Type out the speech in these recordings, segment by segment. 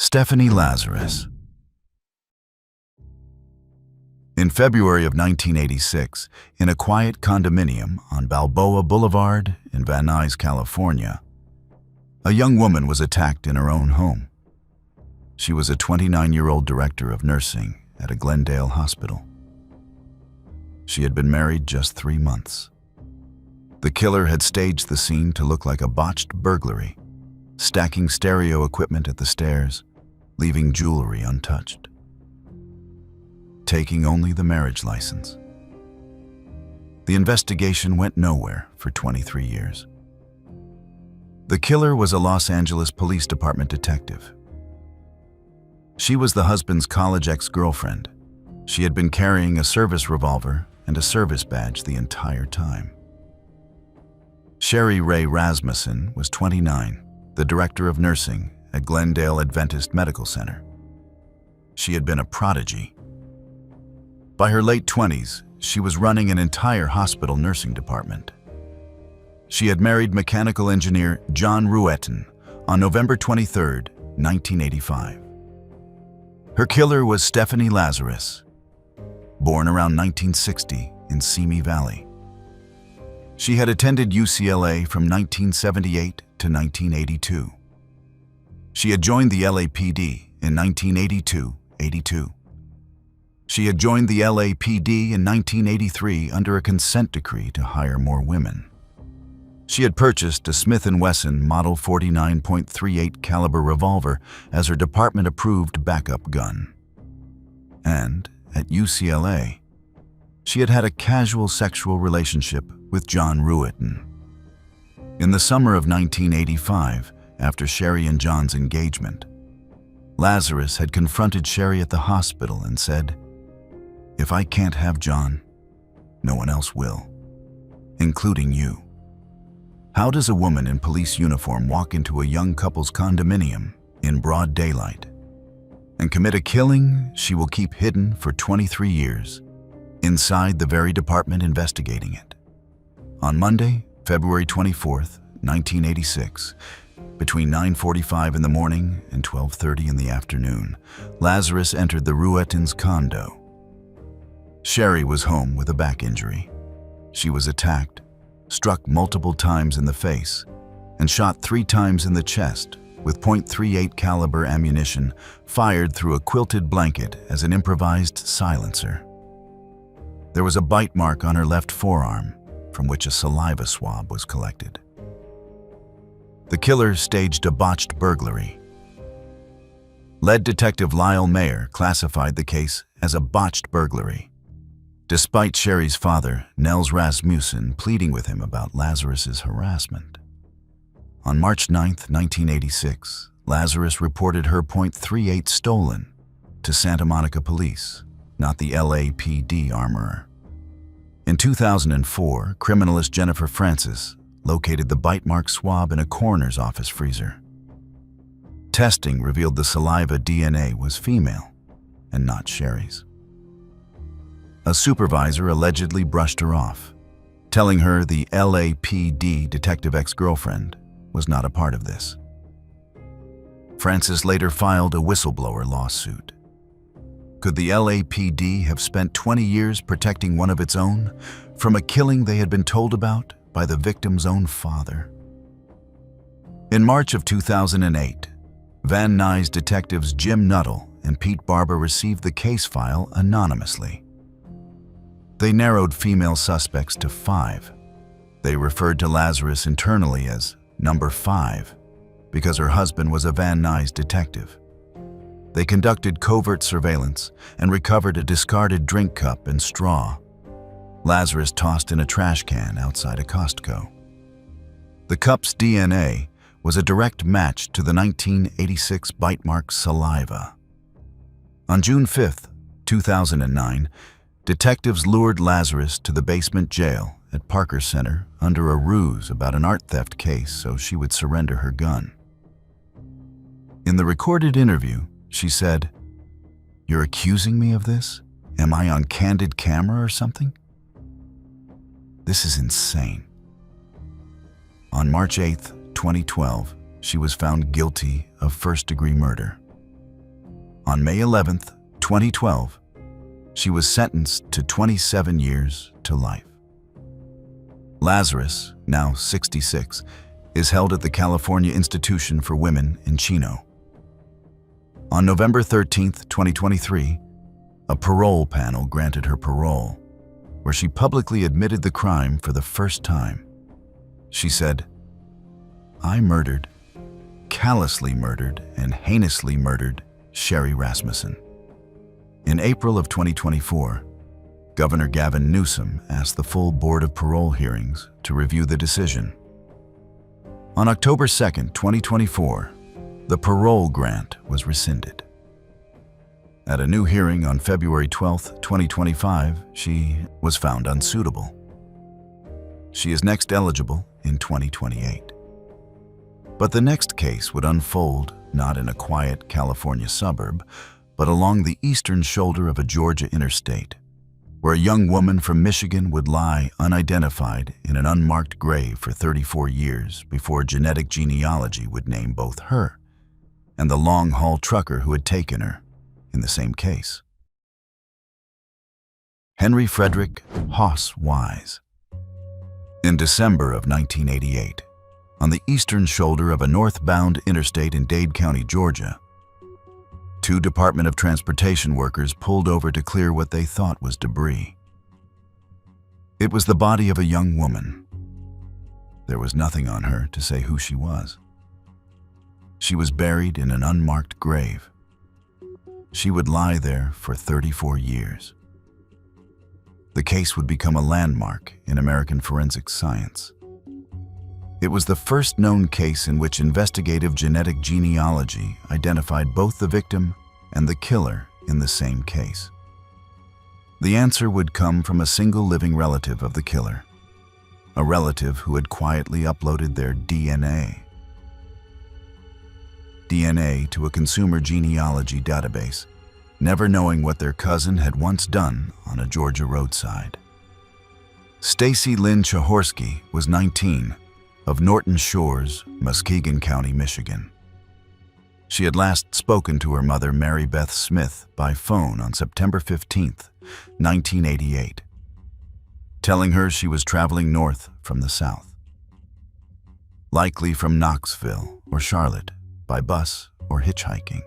Stephanie Lazarus. In February of 1986, in a quiet condominium on Balboa Boulevard in Van Nuys, California, a young woman was attacked in her own home. She was a 29-year-old director of nursing at a Glendale hospital. She had been married just 3 months. The killer had staged the scene to look like a botched burglary, stacking stereo equipment at the stairs, leaving jewelry untouched. Taking only the marriage license. The investigation went nowhere for 23 years. The killer was a Los Angeles Police Department detective. She was the husband's college ex-girlfriend. She had been carrying a service revolver and a service badge the entire time. Sherry Ray Rasmussen was 29, the director of nursing at Glendale Adventist Medical Center. She had been a prodigy. By her late 20s, she was running an entire hospital nursing department. She had married mechanical engineer John Ruetten on November 23, 1985. Her killer was Stephanie Lazarus, born around 1960 in Simi Valley. She had attended UCLA from 1978 to 1982. She had joined the LAPD in 1982. She had joined the LAPD in 1983 under a consent decree to hire more women. She had purchased a Smith & Wesson Model 49.38 caliber revolver as her department-approved backup gun. And at UCLA, she had had a casual sexual relationship with John Ruetten. In the summer of 1985, after Sherry and John's engagement, Lazarus had confronted Sherry at the hospital and said, "If I can't have John, no one else will, including you." How does a woman in police uniform walk into a young couple's condominium in broad daylight and commit a killing she will keep hidden for 23 years inside the very department investigating it? On Monday, February 24th, 1986, between 9:45 in the morning and 12:30 in the afternoon, Lazarus entered the Ruettens' condo. Sherry was home with a back injury. She was attacked, struck multiple times in the face, and shot 3 times in the chest with .38 caliber ammunition fired through a quilted blanket as an improvised silencer. There was a bite mark on her left forearm from which a saliva swab was collected. The killer staged a botched burglary. Lead Detective Lyle Mayer classified the case as a botched burglary, despite Sherry's father, Nels Rasmussen, pleading with him about Lazarus's harassment. On March 9, 1986, Lazarus reported her .38 stolen to Santa Monica Police, not the LAPD armorer. In 2004, criminalist Jennifer Francis located the bite mark swab in a coroner's office freezer. Testing revealed the saliva DNA was female and not Sherry's. A supervisor allegedly brushed her off, telling her the LAPD detective ex-girlfriend was not a part of this. Francis later filed a whistleblower lawsuit. Could the LAPD have spent 20 years protecting one of its own from a killing they had been told about by the victim's own father? In March of 2008, Van Nuys detectives Jim Nuttall and Pete Barber received the case file anonymously. They narrowed female suspects to 5. They referred to Lazarus internally as Number 5 because her husband was a Van Nuys detective. They conducted covert surveillance and recovered a discarded drink cup and straw, Lazarus tossed in a trash can outside a Costco. The cup's DNA was a direct match to the 1986 bite mark saliva. On June 5, 2009, detectives lured Lazarus to the basement jail at Parker Center under a ruse about an art theft case so she would surrender her gun. In the recorded interview, she said, "You're accusing me of this? Am I on candid camera or something? This is insane." On March 8, 2012, she was found guilty of first-degree murder. On May 11, 2012, she was sentenced to 27 years to life. Lazarus, now 66, is held at the California Institution for Women in Chino. On November 13, 2023, a parole panel granted her parole, where she publicly admitted the crime for the first time. She said, "I murdered, callously murdered, and heinously murdered Sherry Rasmussen." In April of 2024, Governor Gavin Newsom asked the full Board of Parole hearings to review the decision. On October 2, 2024, the parole grant was rescinded. At a new hearing on February 12, 2025, she was found unsuitable. She is next eligible in 2028. But the next case would unfold not in a quiet California suburb, but along the eastern shoulder of a Georgia interstate, where a young woman from Michigan would lie unidentified in an unmarked grave for 34 years before genetic genealogy would name both her and the long-haul trucker who had taken her in the same case. Henry Frederick Hoss Wise. In December of 1988, on the eastern shoulder of a northbound interstate in Dade County, Georgia, two Department of Transportation workers pulled over to clear what they thought was debris. It was the body of a young woman. There was nothing on her to say who she was. She was buried in an unmarked grave. She would lie there for 34 years. The case would become a landmark in American forensic science. It was the first known case in which investigative genetic genealogy identified both the victim and the killer in the same case. The answer would come from a single living relative of the killer, a relative who had quietly uploaded their DNA to a consumer genealogy database, never knowing what their cousin had once done on a Georgia roadside. Stacy Lynn Chahorsky was 19, of Norton Shores, Muskegon County, Michigan. She had last spoken to her mother, Mary Beth Smith, by phone on September 15, 1988, telling her she was traveling north from the south, likely from Knoxville or Charlotte, by bus or hitchhiking.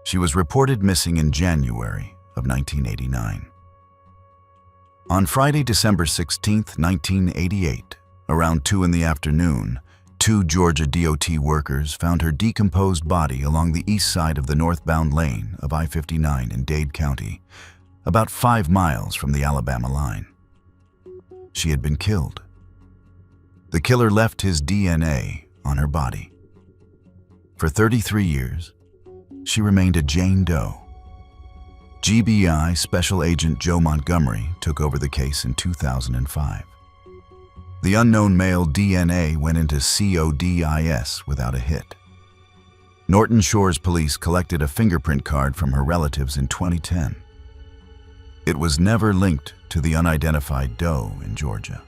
She was reported missing in January of 1989. On Friday, December 16, 1988, around 2 in the afternoon, two Georgia DOT workers found her decomposed body along the east side of the northbound lane of I-59 in Dade County, about 5 miles from the Alabama line. She had been killed. The killer left his DNA on her body. For 33 years, she remained a Jane Doe. GBI Special Agent Joe Montgomery took over the case in 2005. The unknown male DNA went into CODIS without a hit. Norton Shores police collected a fingerprint card from her relatives in 2010. It was never linked to the unidentified Doe in Georgia.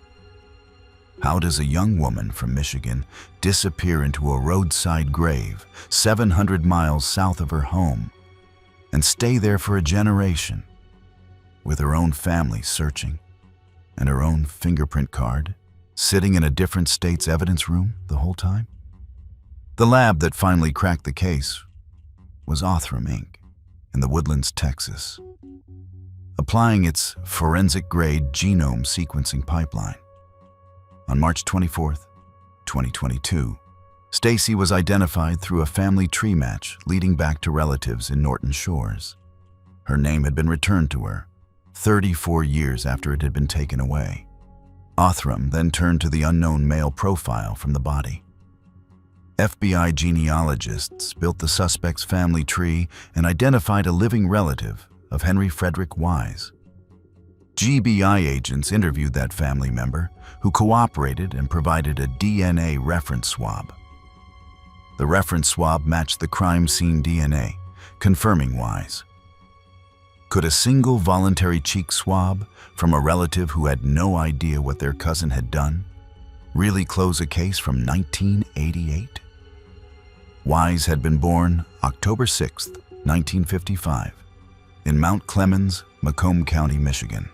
How does a young woman from Michigan disappear into a roadside grave 700 miles south of her home and stay there for a generation, with her own family searching and her own fingerprint card sitting in a different state's evidence room the whole time? The lab that finally cracked the case was Othram Inc. in the Woodlands, Texas, applying its forensic-grade genome sequencing pipeline. On March 24, 2022, Stacy was identified through a family tree match leading back to relatives in Norton Shores. Her name had been returned to her 34 years after it had been taken away. Othram then turned to the unknown male profile from the body. FBI genealogists built the suspect's family tree and identified a living relative of Henry Frederick Wise. GBI agents interviewed that family member, who cooperated and provided a DNA reference swab. The reference swab matched the crime scene DNA, confirming Wise. Could a single voluntary cheek swab from a relative who had no idea what their cousin had done really close a case from 1988? Wise had been born October 6, 1955, in Mount Clemens, Macomb County, Michigan.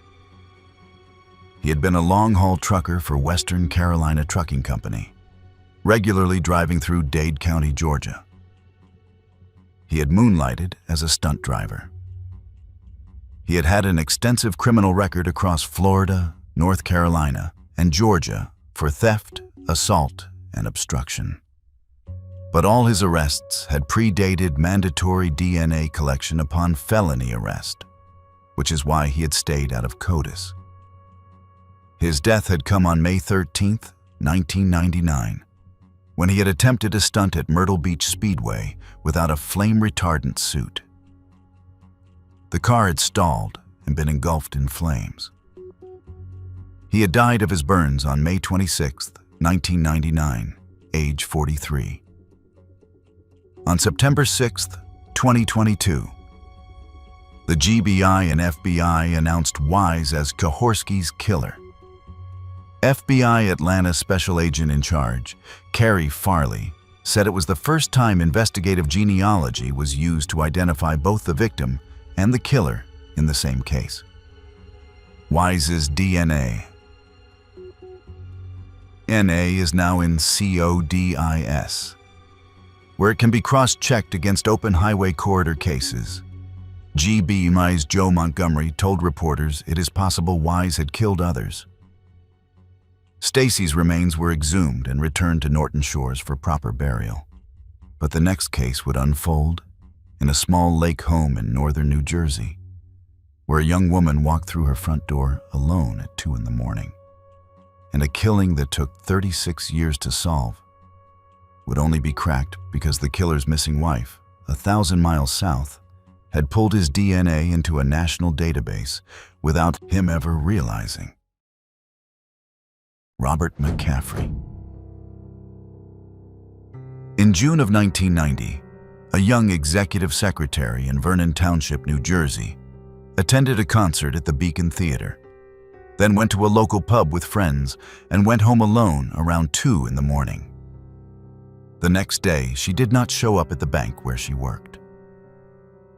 He had been a long-haul trucker for Western Carolina Trucking Company, regularly driving through Dade County, Georgia. He had moonlighted as a stunt driver. He had had an extensive criminal record across Florida, North Carolina, and Georgia for theft, assault, and obstruction. But all his arrests had predated mandatory DNA collection upon felony arrest, which is why he had stayed out of CODIS. His death had come on May 13, 1999, when he had attempted a stunt at Myrtle Beach Speedway without a flame-retardant suit. The car had stalled and been engulfed in flames. He had died of his burns on May 26, 1999, age 43. On September 6, 2022, the GBI and FBI announced Wise as Kahorsky's killer. FBI Atlanta Special Agent in charge, Carrie Farley, said it was the first time investigative genealogy was used to identify both the victim and the killer in the same case. Wise's DNA. NA is now in CODIS, where it can be cross-checked against open highway corridor cases. GBI's Joe Montgomery told reporters it is possible Wise had killed others. Stacy's remains were exhumed and returned to Norton Shores for proper burial. But the next case would unfold in a small lake home in northern New Jersey, where a young woman walked through her front door alone at 2 in the morning. And a killing that took 36 years to solve would only be cracked because the killer's missing wife, 1,000 miles south, had pulled his DNA into a national database without him ever realizing. Robert McCaffrey. In June of 1990, a young executive secretary in Vernon Township, New Jersey, attended a concert at the Beacon Theater, then went to a local pub with friends and went home alone around 2 in the morning. The next day, she did not show up at the bank where she worked.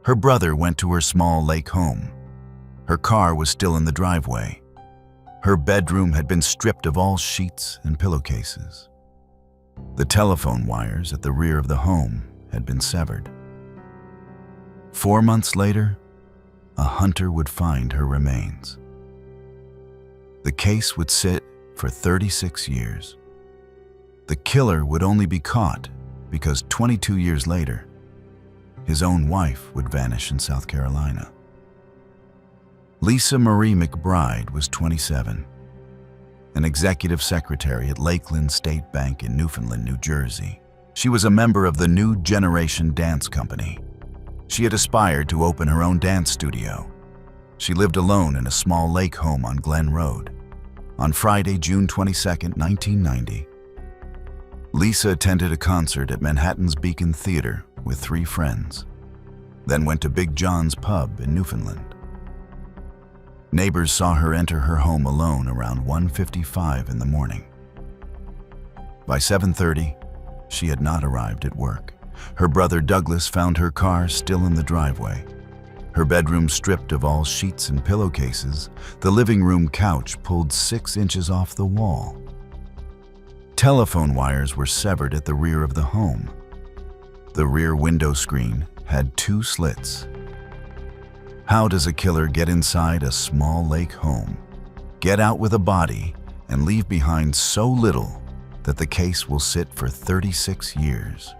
Her brother went to her small lake home. Her car was still in the driveway. Her bedroom had been stripped of all sheets and pillowcases. The telephone wires at the rear of the home had been severed. 4 months later, a hunter would find her remains. The case would sit for 36 years. The killer would only be caught because 22 years later, his own wife would vanish in South Carolina. Lisa Marie McBride was 27, an executive secretary at Lakeland State Bank in Newfoundland, New Jersey. She was a member of the New Generation Dance Company. She had aspired to open her own dance studio. She lived alone in a small lake home on Glen Road. On Friday, June 22, 1990, Lisa attended a concert at Manhattan's Beacon Theater with 3 friends, then went to Big John's Pub in Newfoundland. Neighbors saw her enter her home alone around 1:55 in the morning. By 7:30, she had not arrived at work. Her brother Douglas found her car still in the driveway, her bedroom stripped of all sheets and pillowcases, the living room couch pulled 6 inches off the wall. Telephone wires were severed at the rear of the home. The rear window screen had 2 slits. How does a killer get inside a small lake home, get out with a body, and leave behind so little that the case will sit for 36 years?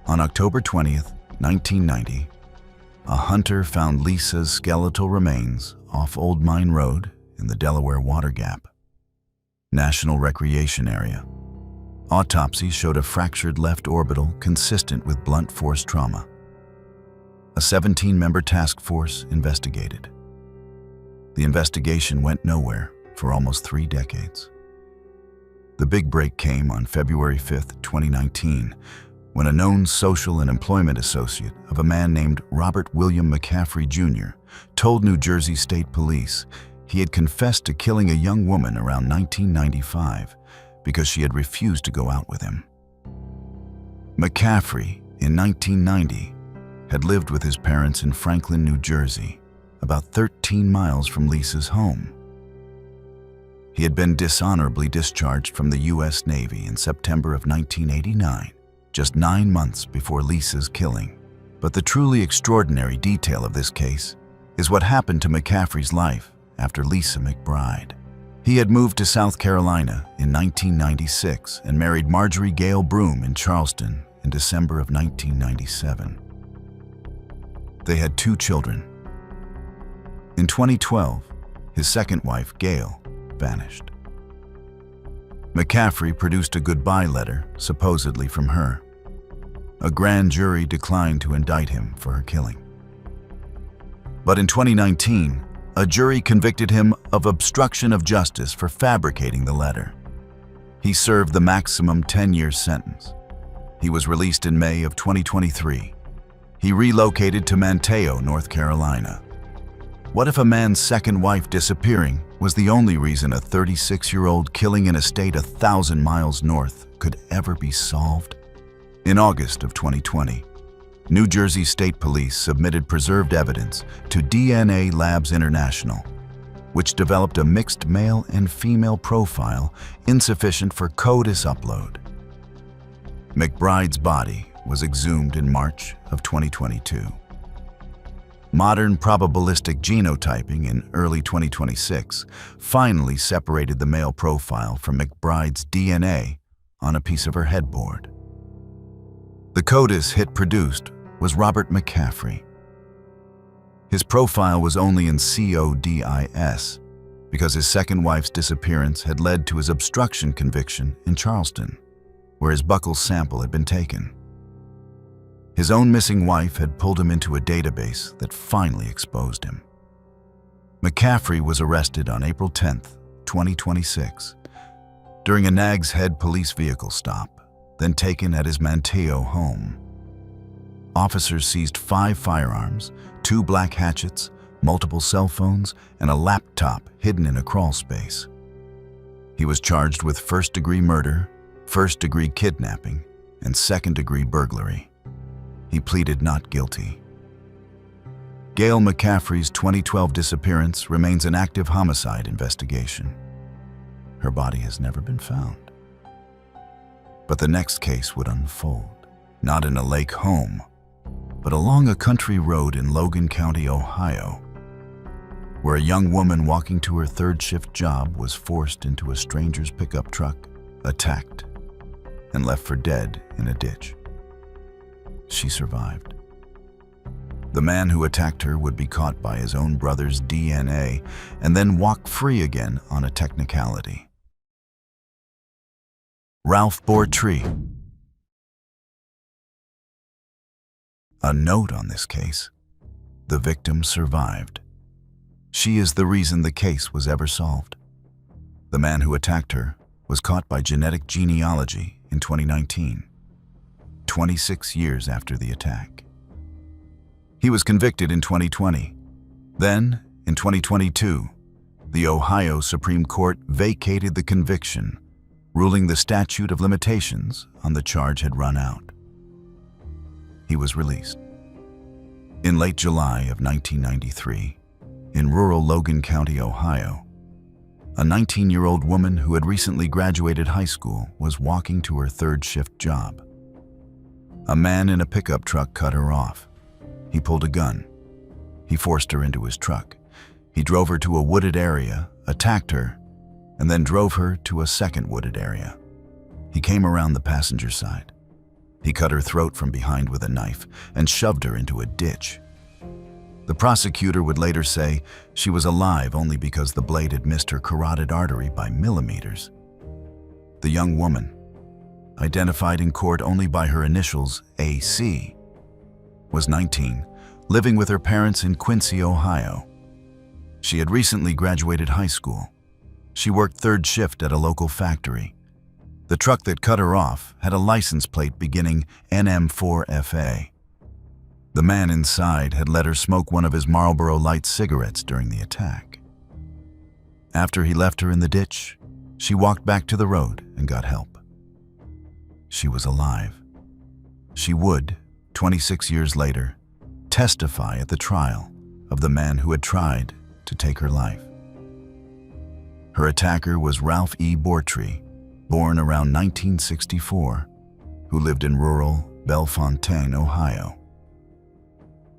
On October 20th, 1990, a hunter found Lisa's skeletal remains off Old Mine Road in the Delaware Water Gap National Recreation Area. Autopsy showed a fractured left orbital consistent with blunt force trauma. A 17-member task force investigated. The investigation went nowhere for almost 3 decades. The big break came on February 5, 2019, when a known social and employment associate of a man named Robert William McCaffrey Jr. told New Jersey State Police he had confessed to killing a young woman around 1995 because she had refused to go out with him. McCaffrey, in 1990, had lived with his parents in Franklin, New Jersey, about 13 miles from Lisa's home. He had been dishonorably discharged from the U.S. Navy in September of 1989, just 9 months before Lisa's killing. But the truly extraordinary detail of this case is what happened to McCaffrey's life after Lisa McBride. He had moved to South Carolina in 1996 and married Marjorie Gale Broom in Charleston in December of 1997. They had 2 children. In 2012, his second wife, Gail, vanished. McCaffrey produced a goodbye letter, supposedly from her. A grand jury declined to indict him for her killing. But in 2019, a jury convicted him of obstruction of justice for fabricating the letter. He served the maximum 10-year sentence. He was released in May of 2023. He relocated to Manteo, North Carolina. What if a man's second wife disappearing was the only reason a 36-year-old killing in a state 1,000 miles north could ever be solved? In August of 2020, New Jersey State Police submitted preserved evidence to DNA Labs International, which developed a mixed male and female profile insufficient for CODIS upload. McBride's body was exhumed in March of 2022. Modern probabilistic genotyping in early 2026 finally separated the male profile from McBride's DNA on a piece of her headboard. The CODIS hit produced was Robert McCaffrey. His profile was only in CODIS because his second wife's disappearance had led to his obstruction conviction in Charleston, where his buccal sample had been taken. His own missing wife had pulled him into a database that finally exposed him. McCaffrey was arrested on April 10, 2026, during a Nags Head police vehicle stop, then taken at his Manteo home. Officers seized 5 firearms, 2 black hatchets, multiple cell phones, and a laptop hidden in a crawl space. He was charged with first-degree murder, first-degree kidnapping, and second-degree burglary. He pleaded not guilty. Gail McCaffrey's 2012 disappearance remains an active homicide investigation. Her body has never been found. But the next case would unfold, not in a lake home, but along a country road in Logan County, Ohio, where a young woman walking to her third-shift job was forced into a stranger's pickup truck, attacked, and left for dead in a ditch. She survived. The man who attacked her would be caught by his own brother's DNA and then walk free again on a technicality. Ralph Bortree. A note on this case: the victim survived. She is the reason the case was ever solved. The man who attacked her was caught by genetic genealogy in 2019, 26 years after the attack. He was convicted in 2020. Then, in 2022, the Ohio Supreme Court vacated the conviction, ruling the statute of limitations on the charge had run out. He was released. In late July of 1993, in rural Logan County, Ohio, a 19-year-old woman who had recently graduated high school was walking to her third-shift job. A man in a pickup truck cut her off. He pulled a gun. He forced her into his truck. He drove her to a wooded area, attacked her, and then drove her to a second wooded area. He came around the passenger side. He cut her throat from behind with a knife and shoved her into a ditch. The prosecutor would later say she was alive only because the blade had missed her carotid artery by millimeters. The young woman, identified in court only by her initials AC, was 19, living with her parents in Quincy, Ohio. She had recently graduated high school. She worked third shift at a local factory. The truck that cut her off had a license plate beginning NM4FA. The man inside had let her smoke one of his Marlboro Light cigarettes during the attack. After he left her in the ditch, she walked back to the road and got help. She was alive. She would, 26 years later, testify at the trial of the man who had tried to take her life. Her attacker was Ralph E. Bortree, born around 1964, who lived in rural Bellefontaine, Ohio.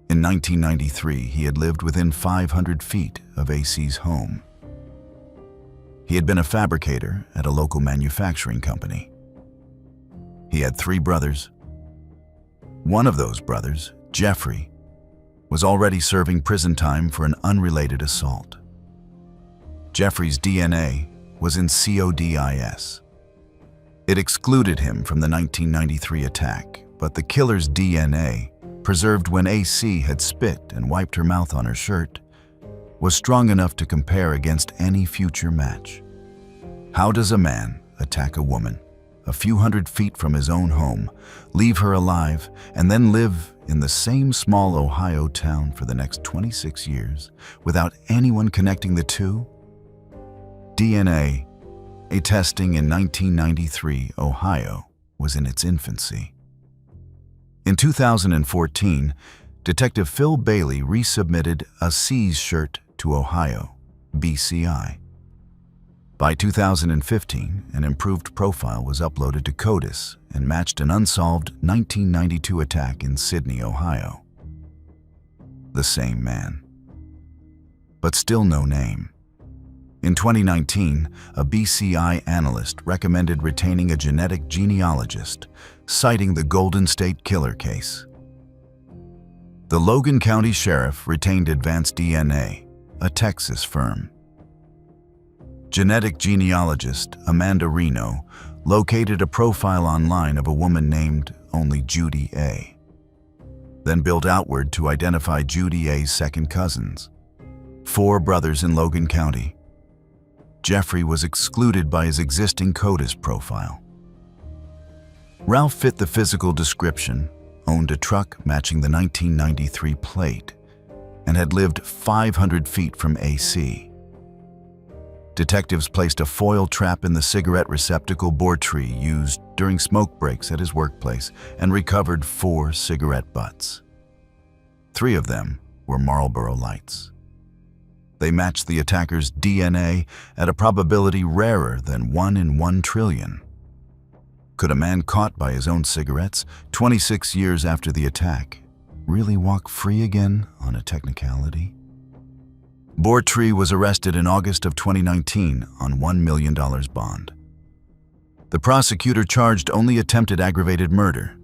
In 1993, he had lived within 500 feet of AC's home. He had been a fabricator at a local manufacturing company. He had 3 brothers. One of those brothers, Jeffrey, was already serving prison time for an unrelated assault. Jeffrey's DNA was in CODIS. It excluded him from the 1993 attack, but the killer's DNA, preserved when AC had spit and wiped her mouth on her shirt, was strong enough to compare against any future match. How does a man attack a woman a few hundred feet from his own home, leave her alive, and then live in the same small Ohio town for the next 26 years without anyone connecting the two? DNA, a testing in 1993 Ohio, was in its infancy. In 2014, Detective Phil Bailey resubmitted a C's shirt to Ohio, BCI. By 2015, an improved profile was uploaded to CODIS and matched an unsolved 1992 attack in Sydney, Ohio. The same man. But still no name. In 2019, a BCI analyst recommended retaining a genetic genealogist, citing the Golden State Killer case. The Logan County Sheriff retained Advanced DNA, a Texas firm. Genetic genealogist Amanda Reno located a profile online of a woman named only Judy A., then built outward to identify Judy A.'s second cousins, 4 brothers in Logan County. Jeffrey was excluded by his existing CODIS profile. Ralph fit the physical description, owned a truck matching the 1993 plate, and had lived 500 feet from AC. Detectives placed a foil trap in the cigarette receptacle Bortree used during smoke breaks at his workplace and recovered 4 cigarette butts. 3 of them were Marlboro Lights. They matched the attacker's DNA at a probability rarer than 1 in 1 trillion. Could a man caught by his own cigarettes 26 years after the attack really walk free again on a technicality? Bortree was arrested in August of 2019 on $1 million bond. The prosecutor charged only attempted aggravated murder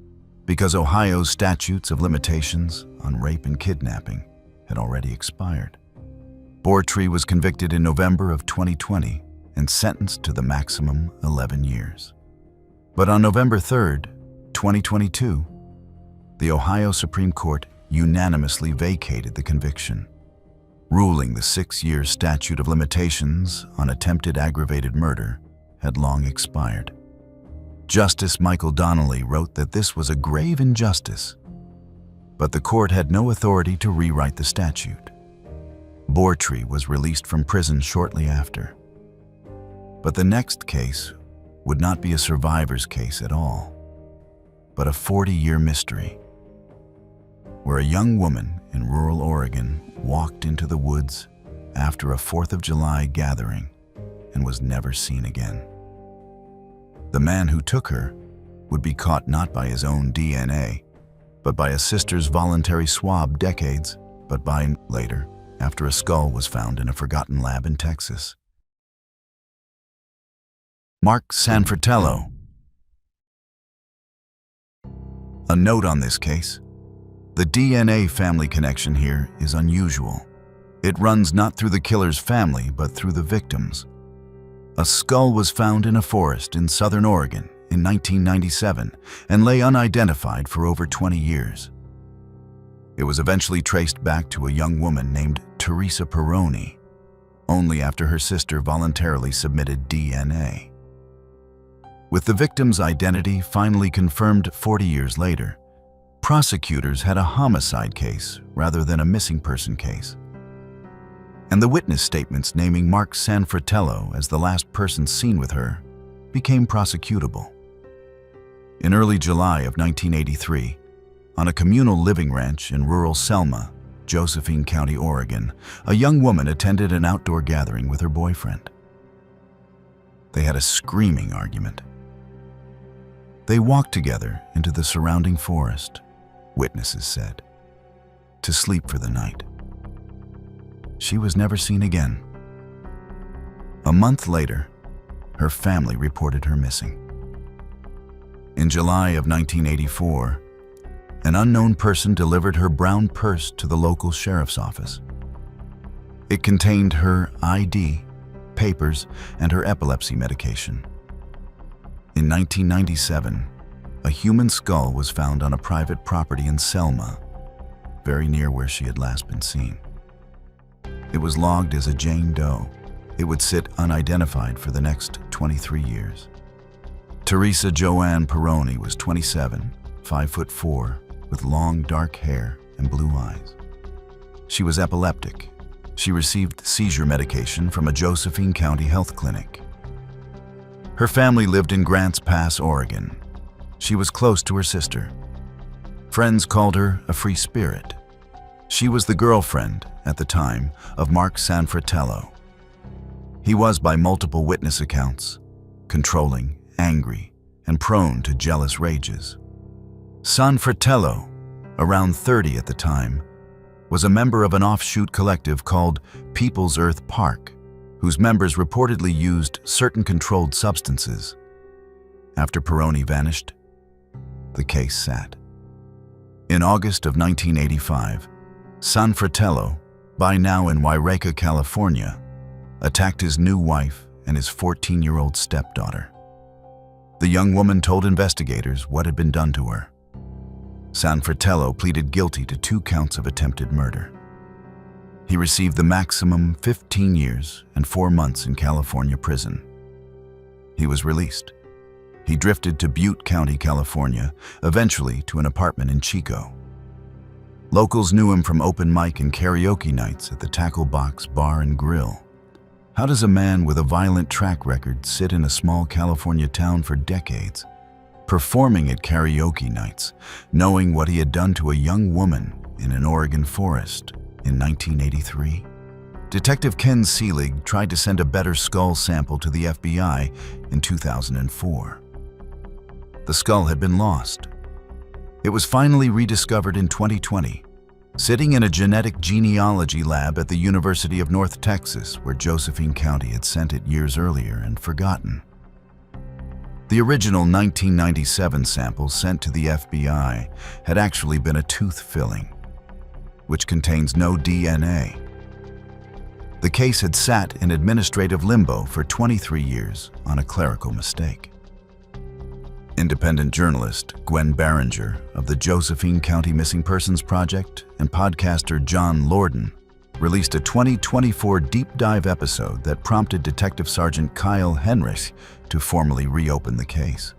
because Ohio's statutes of limitations on rape and kidnapping had already expired. Bortree was convicted in November of 2020 and sentenced to the maximum 11 years. But on November 3, 2022, the Ohio Supreme Court unanimously vacated the conviction, ruling the 6-year statute of limitations on attempted aggravated murder had long expired. Justice Michael Donnelly wrote that this was a grave injustice, but the court had no authority to rewrite the statute. Bortree was released from prison shortly after. But the next case would not be a survivor's case at all, but a 40-year mystery, where a young woman in rural Oregon walked into the woods after a 4th of July gathering and was never seen again. The man who took her would be caught not by his own DNA, but by a sister's voluntary swab decades, but by later, after a skull was found in a forgotten lab in Texas. Mark Sanfratello. A note on this case. The DNA family connection here is unusual. It runs not through the killer's family, but through the victims. A skull was found in a forest in southern Oregon in 1997 and lay unidentified for over 20 years. It was eventually traced back to a young woman named Teresa Peroni, only after her sister voluntarily submitted DNA. With the victim's identity finally confirmed 40 years later, prosecutors had a homicide case rather than a missing person case. And the witness statements naming Mark Sanfratello as the last person seen with her became prosecutable. In early July of 1983, On a communal living ranch in rural Selma, Josephine County, Oregon, a young woman attended an outdoor gathering with her boyfriend. They had a screaming argument. They walked together into the surrounding forest, witnesses said, to sleep for the night. She was never seen again. A month later, her family reported her missing. In July of 1984, an unknown person delivered her brown purse to the local sheriff's office. It contained her ID, papers, and her epilepsy medication. In 1997, a human skull was found on a private property in Selma, very near where she had last been seen. It was logged as a Jane Doe. It would sit unidentified for the next 23 years. Teresa Joanne Peroni was 27, 5'4", with long dark hair and blue eyes. She was epileptic. She received seizure medication from a Josephine County health clinic. Her family lived in Grants Pass, Oregon. She was close to her sister. Friends called her a free spirit. She was the girlfriend, at the time, of Mark Sanfratello. He was, by multiple witness accounts, controlling, angry, and prone to jealous rages. Sanfratello, around 30 at the time, was a member of an offshoot collective called People's Earth Park, whose members reportedly used certain controlled substances. After Peroni vanished, the case sat. In August of 1985, Sanfratello, by now in Yreka, California, attacked his new wife and his 14-year-old stepdaughter. The young woman told investigators what had been done to her. Sanfratello pleaded guilty to 2 counts of attempted murder. He received the maximum 15 years and 4 months in California prison. He was released. He drifted to Butte County, California, eventually to an apartment in Chico. Locals knew him from open mic and karaoke nights at the Tackle Box Bar and Grill. How does a man with a violent track record sit in a small California town for decades, performing at karaoke nights, knowing what he had done to a young woman in an Oregon forest in 1983? Detective Ken Seelig tried to send a better skull sample to the FBI in 2004. The skull had been lost. It was finally rediscovered in 2020, sitting in a genetic genealogy lab at the University of North Texas, where Josephine County had sent it years earlier and forgotten. The original 1997 sample sent to the FBI had actually been a tooth filling, which contains no DNA. The case had sat in administrative limbo for 23 years on a clerical mistake. Independent journalist Gwen Barringer of the Josephine County Missing Persons Project and podcaster John Lorden released a 2024 deep dive episode that prompted Detective Sergeant Kyle Henrich to formally reopen the case.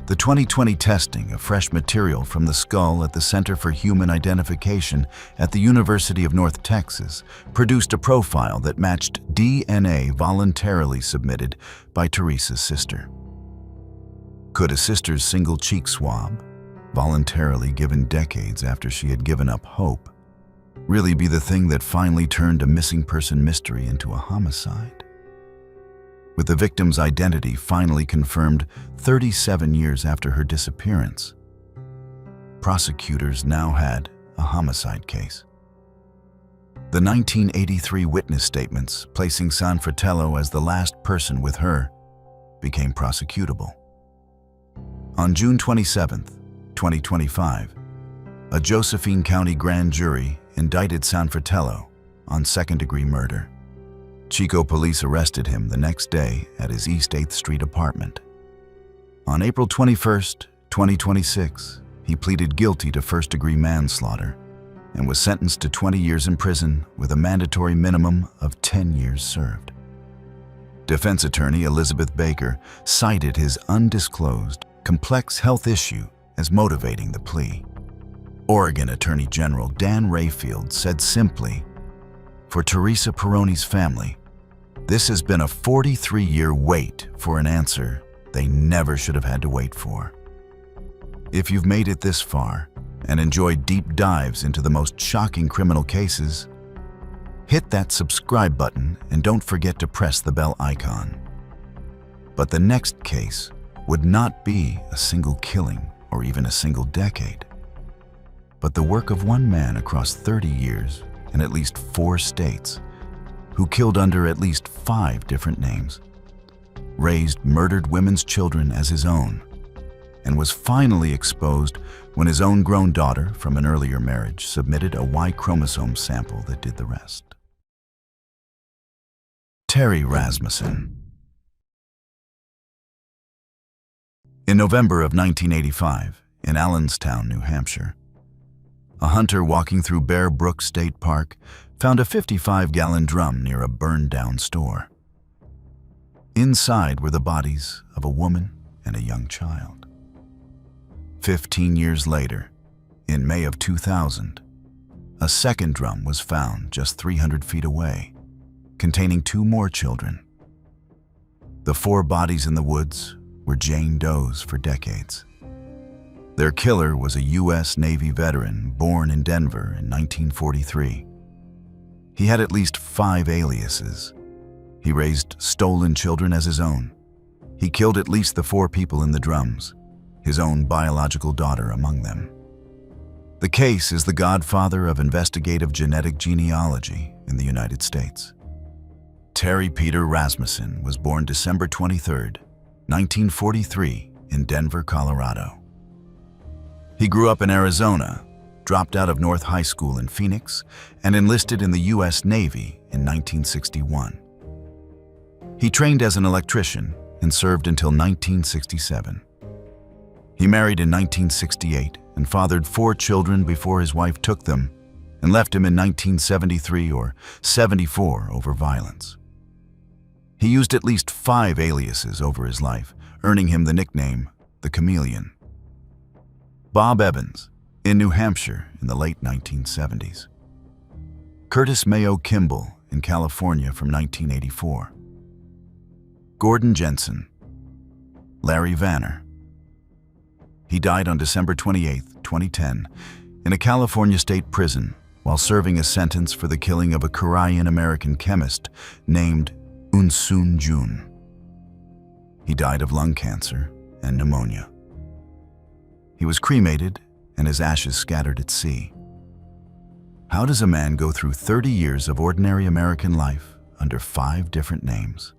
The 2020 testing of fresh material from the skull at the Center for Human Identification at the University of North Texas produced a profile that matched DNA voluntarily submitted by Teresa's sister. Could a sister's single cheek swab, voluntarily given decades after she had given up hope, really be the thing that finally turned a missing person mystery into a homicide? With the victim's identity finally confirmed 37 years after her disappearance, prosecutors now had a homicide case. The 1983 witness statements placing Sanfratello as the last person with her became prosecutable. On June 27, 2025, a Josephine County grand jury indicted Sanfratello on second-degree murder. Chico police arrested him the next day at his East 8th Street apartment. On April 21, 2026, he pleaded guilty to first-degree manslaughter and was sentenced to 20 years in prison with a mandatory minimum of 10 years served. Defense attorney Elizabeth Baker cited his undisclosed, complex health issue as motivating the plea. Oregon Attorney General Dan Rayfield said simply, "For Teresa Peroni's family, this has been a 43-year wait for an answer they never should have had to wait for." If you've made it this far and enjoyed deep dives into the most shocking criminal cases, hit that subscribe button and don't forget to press the bell icon. But the next case would not be a single killing or even a single decade, but the work of one man across 30 years in at least 4 states who killed under at least 5 different names, raised murdered women's children as his own, and was finally exposed when his own grown daughter from an earlier marriage submitted a Y chromosome sample that did the rest. Terry Rasmussen. In November of 1985, in Allenstown, New Hampshire, a hunter walking through Bear Brook State Park found a 55-gallon drum near a burned-down store. Inside were the bodies of a woman and a young child. 15 years later, in May of 2000, a second drum was found just 300 feet away, containing 2 more children. The 4 bodies in the woods were Jane Doe's for decades. Their killer was a U.S. Navy veteran born in Denver in 1943. He had at least 5 aliases. He raised stolen children as his own. He killed at least the 4 people in the drums, his own biological daughter among them. The case is the godfather of investigative genetic genealogy in the United States. Terry Peter Rasmussen was born December 23, 1943, in Denver, Colorado. He grew up in Arizona, dropped out of North High School in Phoenix, and enlisted in the U.S. Navy in 1961. He trained as an electrician and served until 1967. He married in 1968 and fathered 4 children before his wife took them and left him in 1973 or 74 over violence. He used at least 5 aliases over his life, earning him the nickname the Chameleon. Bob Evans, in New Hampshire in the late 1970s. Curtis Mayo Kimball, in California from 1984. Gordon Jensen. Larry Vanner. He died on December 28, 2010, in a California state prison while serving a sentence for the killing of a Korean-American chemist named Unsoon Jun. He died of lung cancer and pneumonia. He was cremated and his ashes scattered at sea. How does a man go through 30 years of ordinary American life under 5 different names,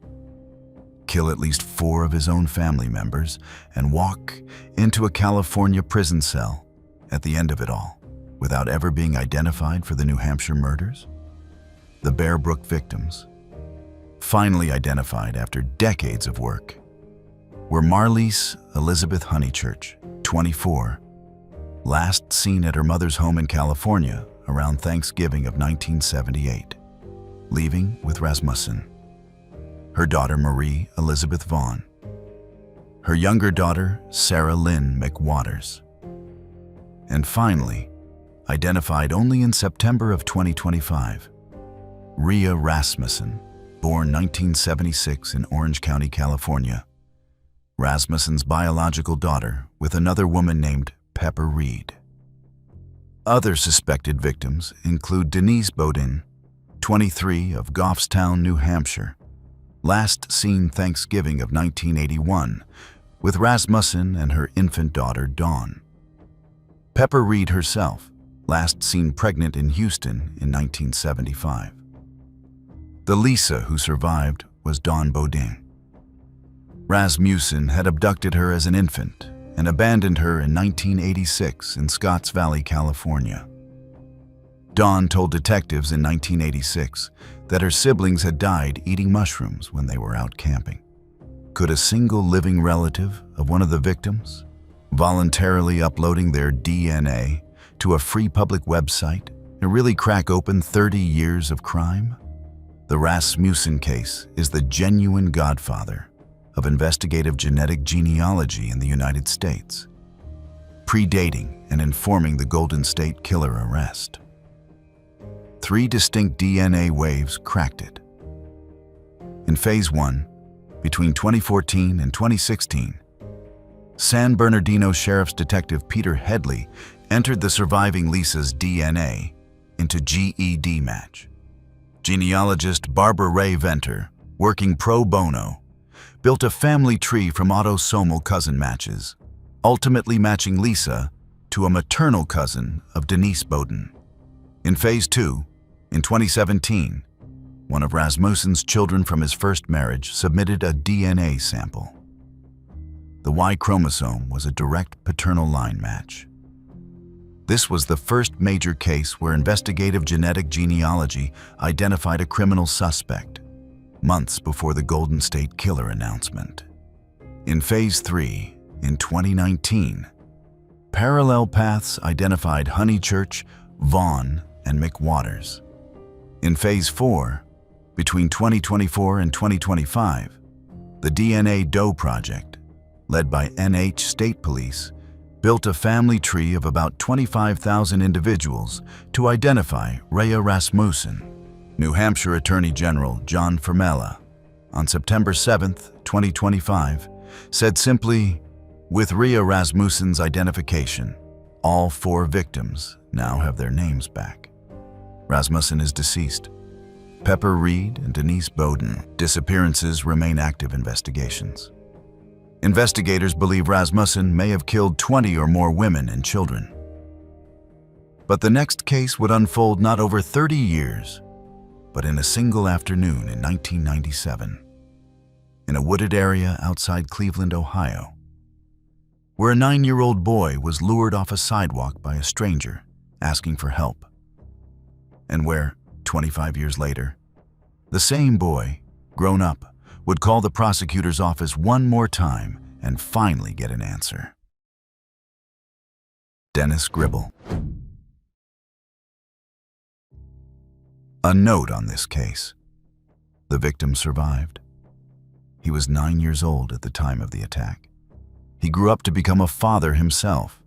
kill at least 4 of his own family members, and walk into a California prison cell at the end of it all without ever being identified for the New Hampshire murders? The Bear Brook victims, finally identified after decades of work, were Marlise Elizabeth Honeychurch, 24, last seen at her mother's home in California around Thanksgiving of 1978, leaving with Rasmussen. Her daughter Marie Elizabeth Vaughn. Her younger daughter Sarah Lynn McWaters. And finally, identified only in September of 2025, Rhea Rasmussen, born 1976 in Orange County, California. Rasmussen's biological daughter with another woman named Pepper Reed. Other suspected victims include Denise Bodin, 23, of Goffstown, New Hampshire, last seen Thanksgiving of 1981 with Rasmussen and her infant daughter Dawn. Pepper Reed herself, last seen pregnant in Houston in 1975. The Lisa who survived was Dawn Bodin. Rasmussen had abducted her as an infant and abandoned her in 1986 in Scotts Valley, California. Dawn told detectives in 1986 that her siblings had died eating mushrooms when they were out camping. Could a single living relative of one of the victims, voluntarily uploading their DNA to a free public website, really crack open 30 years of crime? The Rasmussen case is the genuine godfather of investigative genetic genealogy in the United States, predating and informing the Golden State Killer arrest. 3 distinct DNA waves cracked it. In Phase 1, between 2014 and 2016, San Bernardino Sheriff's Detective Peter Headley entered the surviving Lisa's DNA into GED match. Genealogist Barbara Ray Venter, working pro bono, built a family tree from autosomal cousin matches, ultimately matching Lisa to a maternal cousin of Denise Bowden. In Phase 2, in 2017, one of Rasmussen's children from his first marriage submitted a DNA sample. The Y chromosome was a direct paternal line match. This was the first major case where investigative genetic genealogy identified a criminal suspect, months before the Golden State Killer announcement. In Phase 3, in 2019, parallel paths identified Honeychurch, Vaughn, and McWaters. In Phase 4, between 2024 and 2025, the DNA Doe Project, led by NH State Police, built a family tree of about 25,000 individuals to identify Rhea Rasmussen. New Hampshire Attorney General John Formella, on September 7, 2025, said simply, "With Rhea Rasmussen's identification, all 4 victims now have their names back. Rasmussen is deceased. Pepper Reed and Denise Bowden disappearances remain active investigations. Investigators believe Rasmussen may have killed 20 or more women and children." But the next case would unfold not over 30 years, but in a single afternoon in 1997, in a wooded area outside Cleveland, Ohio, where a 9-year-old boy was lured off a sidewalk by a stranger asking for help, and where, 25 years later, the same boy, grown up, would call the prosecutor's office one more time and finally get an answer. Dennis Gribble. A note on this case. The victim survived. He was 9 years old at the time of the attack. He grew up to become a father himself.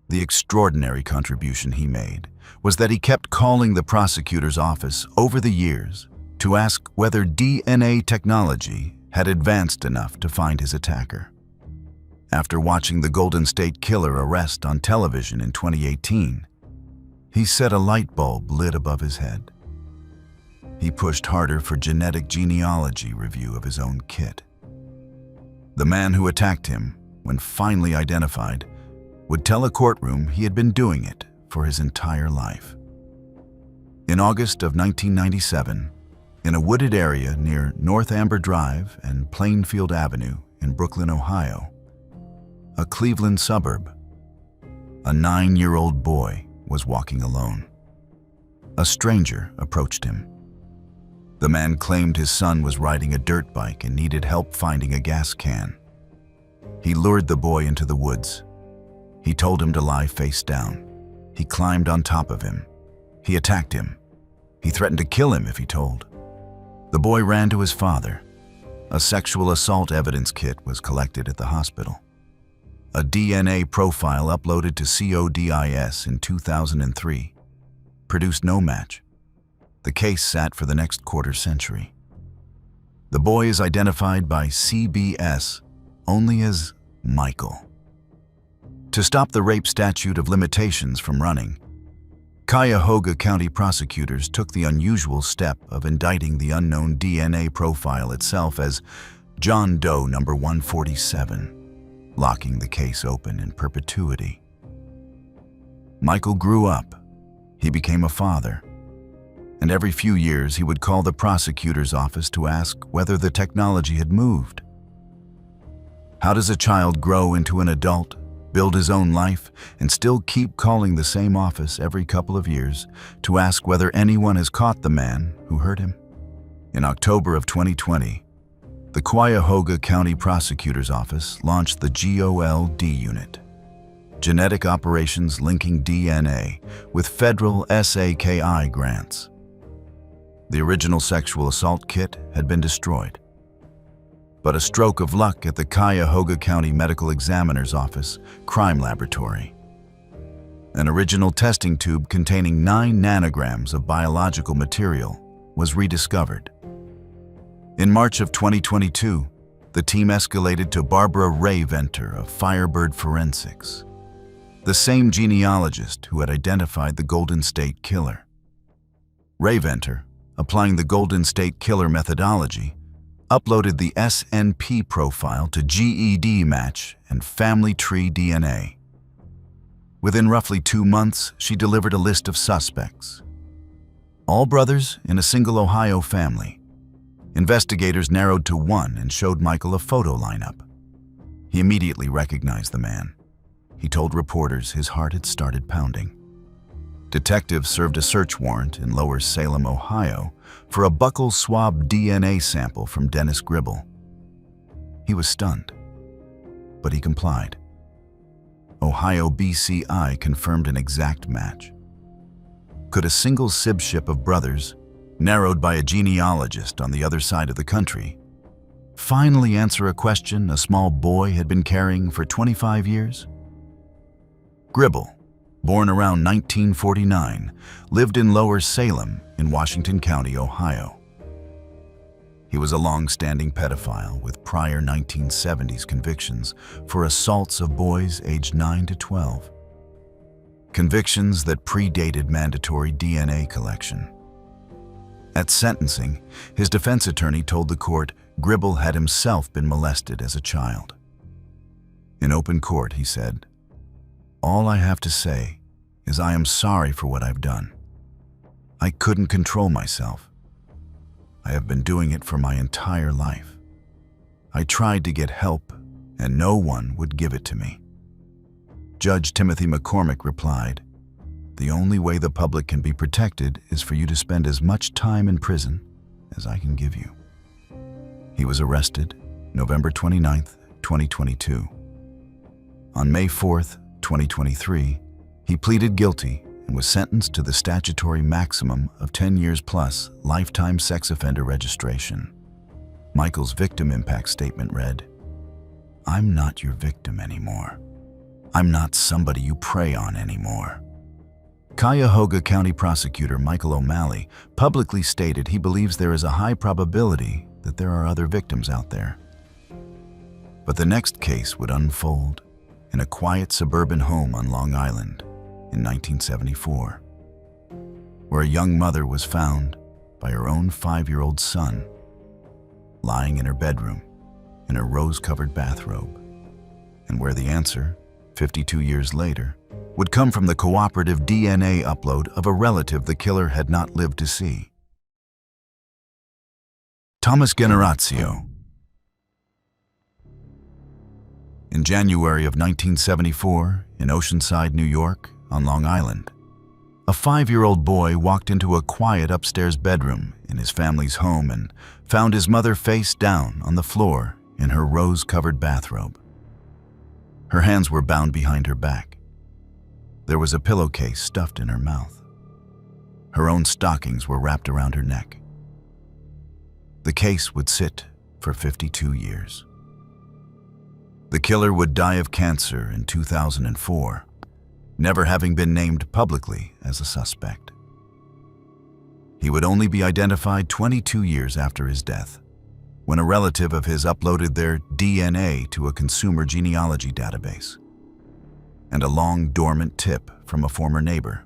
The extraordinary contribution he made was that he kept calling the prosecutor's office over the years to ask whether DNA technology had advanced enough to find his attacker. After watching the Golden State Killer arrest on television in 2018, he said a light bulb lit above his head. He pushed harder for genetic genealogy review of his own kit. The man who attacked him, when finally identified, would tell a courtroom he had been doing it for his entire life. In August of 1997, in a wooded area near North Amber Drive and Plainfield Avenue in Brooklyn, Ohio, a Cleveland suburb, a 9-year-old boy was walking alone. A stranger approached him. The man claimed his son was riding a dirt bike and needed help finding a gas can. He lured the boy into the woods. He told him to lie face down. He climbed on top of him. He attacked him. He threatened to kill him if he told. The boy ran to his father. A sexual assault evidence kit was collected at the hospital. A DNA profile uploaded to CODIS in 2003 produced no match. The case sat for the next quarter century. The boy is identified by CBS only as Michael. To stop the rape statute of limitations from running, Cuyahoga County prosecutors took the unusual step of indicting the unknown DNA profile itself as John Doe number 147, locking the case open in perpetuity. Michael grew up. He became a father. And every few years he would call the prosecutor's office to ask whether the technology had moved. How does a child grow into an adult, build his own life, and still keep calling the same office every couple of years to ask whether anyone has caught the man who hurt him? In October of 2020, the Cuyahoga County Prosecutor's Office launched the GOLD unit, Genetic Operations Linking DNA, with federal SAKI grants. The original sexual assault kit had been destroyed. But a stroke of luck at the Cuyahoga County Medical Examiner's Office Crime Laboratory. An original testing tube containing 9 nanograms of biological material was rediscovered. In March of 2022, the team escalated to Barbara Ray Venter of Firebird Forensics, the same genealogist who had identified the Golden State Killer. Ray Venter, applying the Golden State Killer methodology, uploaded the SNP profile to GED match and family tree DNA. Within roughly 2 months, she delivered a list of suspects. All brothers in a single Ohio family. Investigators narrowed to one and showed Michael a photo lineup. He immediately recognized the man. He told reporters his heart had started pounding. Detectives served a search warrant in Lower Salem, Ohio, for a buccal swab DNA sample from Dennis Gribble. He was stunned, but he complied. Ohio BCI confirmed an exact match. Could a single sibship of brothers, narrowed by a genealogist on the other side of the country, finally answer a question a small boy had been carrying for 25 years? Gribble, born around 1949, lived in Lower Salem in Washington County, Ohio. He was a long-standing pedophile with prior 1970s convictions for assaults of boys aged 9 to 12. Convictions that predated mandatory DNA collection. At sentencing, his defense attorney told the court Gribble had himself been molested as a child. In open court, he said, "All I have to say is I am sorry for what I've done. I couldn't control myself. I have been doing it for my entire life. I tried to get help, and no one would give it to me." Judge Timothy McCormick replied, "The only way the public can be protected is for you to spend as much time in prison as I can give you." He was arrested November 29, 2022. On May 4, 2023, he pleaded guilty and was sentenced to the statutory maximum of 10 years plus lifetime sex offender registration. Michael's victim impact statement read, "I'm not your victim anymore. I'm not somebody you prey on anymore." Cuyahoga County Prosecutor Michael O'Malley publicly stated he believes there is a high probability that there are other victims out there. But the next case would unfold in a quiet suburban home on Long Island in 1974, where a young mother was found by her own 5-year-old son, lying in her bedroom in a rose-covered bathrobe, and where the answer, 52 years later, would come from the cooperative DNA upload of a relative the killer had not lived to see. Thomas Generazio. In January of 1974, in Oceanside, New York, on Long Island, a 5-year-old boy walked into a quiet upstairs bedroom in his family's home and found his mother face down on the floor in her rose-covered bathrobe. Her hands were bound behind her back. There was a pillowcase stuffed in her mouth. Her own stockings were wrapped around her neck. The case would sit for 52 years. The killer would die of cancer in 2004, never having been named publicly as a suspect. He would only be identified 22 years after his death, when a relative of his uploaded their DNA to a consumer genealogy database, and a long dormant tip from a former neighbor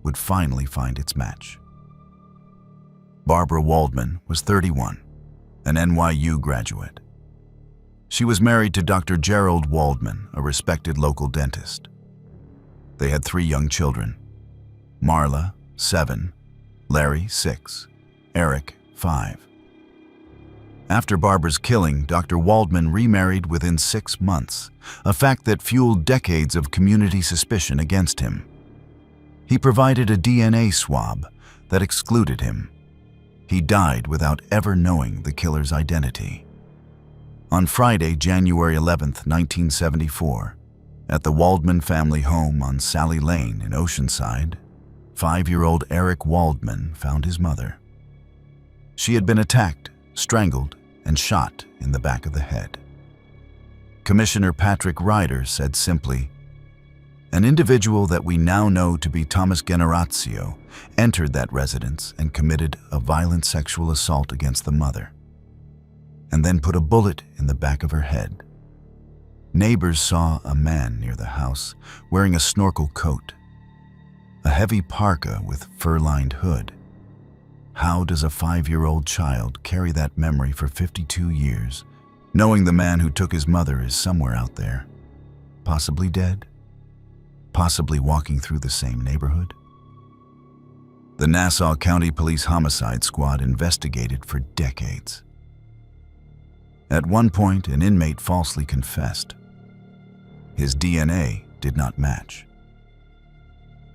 would finally find its match. Barbara Waldman was 31, an NYU graduate. She was married to Dr. Gerald Waldman, a respected local dentist. They had 3 young children: Marla, 7, Larry, 6, Eric, 5. After Barbara's killing, Dr. Waldman remarried within 6 months, a fact that fueled decades of community suspicion against him. He provided a DNA swab that excluded him. He died without ever knowing the killer's identity. On Friday, January 11, 1974, at the Waldman family home on Sally Lane in Oceanside, 5-year-old Eric Waldman found his mother. She had been attacked, strangled, and shot in the back of the head. Commissioner Patrick Ryder said simply, "An individual that we now know to be Thomas Generazio entered that residence and committed a violent sexual assault against the mother. and then put a bullet in the back of her head. Neighbors saw a man near the house wearing a snorkel coat, a heavy parka with fur-lined hood. How does a 5-year-old child carry that memory for 52 years, knowing the man who took his mother is somewhere out there, possibly dead, possibly walking through the same neighborhood? The Nassau County Police Homicide Squad investigated for decades. At one point, an inmate falsely confessed. His DNA did not match.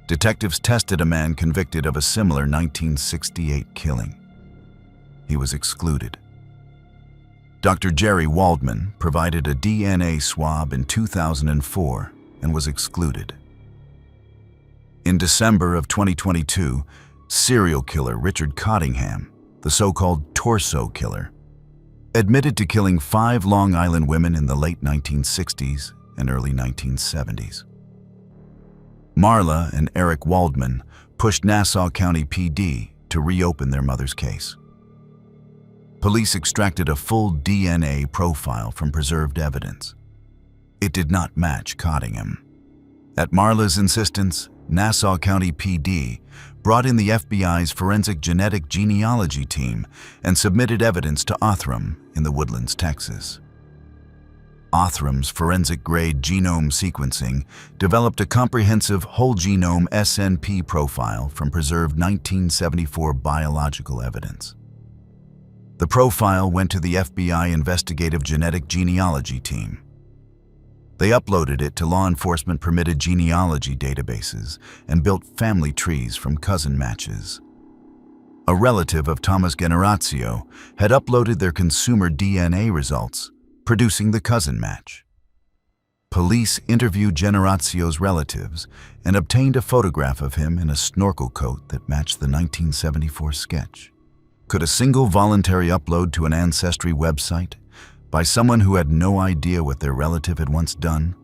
Detectives tested a man convicted of a similar 1968 killing. He was excluded. Dr. Jerry Waldman provided a DNA swab in 2004 and was excluded. In December of 2022, serial killer Richard Cottingham, the so-called torso killer, admitted to killing 5 Long Island women in the late 1960s and early 1970s. Marla and Eric Waldman pushed Nassau County PD to reopen their mother's case. Police extracted a full DNA profile from preserved evidence. It did not match Cottingham. At Marla's insistence, Nassau County PD brought in the FBI's forensic genetic genealogy team and submitted evidence to Othram in the Woodlands, Texas. Othram's forensic-grade genome sequencing developed a comprehensive whole-genome SNP profile from preserved 1974 biological evidence. The profile went to the FBI Investigative Genetic Genealogy Team. They uploaded it to law enforcement-permitted genealogy databases and built family trees from cousin matches. A relative of Thomas Generazio had uploaded their consumer DNA results, producing the cousin match. Police interviewed Generazio's relatives and obtained a photograph of him in a snorkel coat that matched the 1974 sketch. Could a single voluntary upload to an ancestry website by someone who had no idea what their relative had once done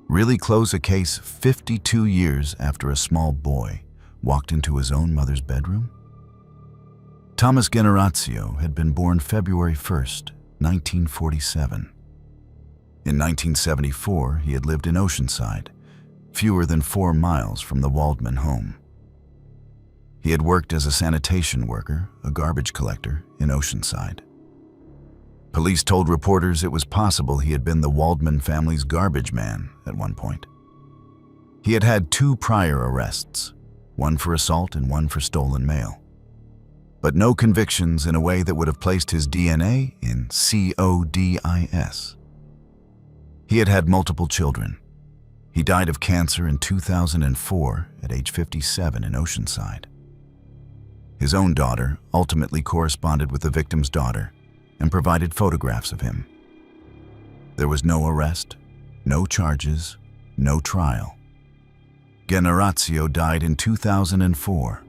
really close a case 52 years after a small boy walked into his own mother's bedroom? Thomas Generazio had been born February 1st, 1947. In 1974, he had lived in Oceanside, fewer than 4 miles from the Waldman home. He had worked as a sanitation worker, a garbage collector, in Oceanside. Police told reporters it was possible he had been the Waldman family's garbage man at one point. He had had 2 prior arrests, one for assault and one for stolen mail, but no convictions in a way that would have placed his DNA in CODIS. He had had multiple children. He died of cancer in 2004 at age 57 in Oceanside. His own daughter ultimately corresponded with the victim's daughter and provided photographs of him. There was no arrest, no charges, no trial. Generazio died in 2004.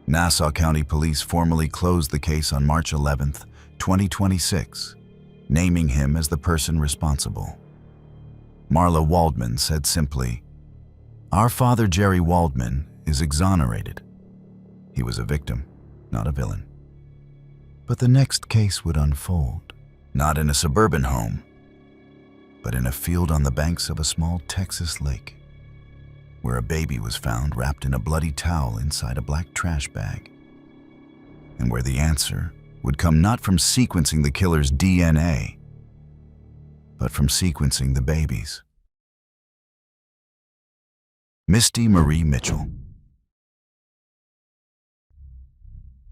Nassau County Police formally closed the case on March 11, 2026, naming him as the person responsible. Marla Waldman said simply, "Our father Jerry Waldman is exonerated. He was a victim, not a villain." But the next case would unfold, not in a suburban home, but in a field on the banks of a small Texas lake, where a baby was found wrapped in a bloody towel inside a black trash bag, and where the answer would come not from sequencing the killer's DNA, but from sequencing the baby's. Misty Marie Mitchell.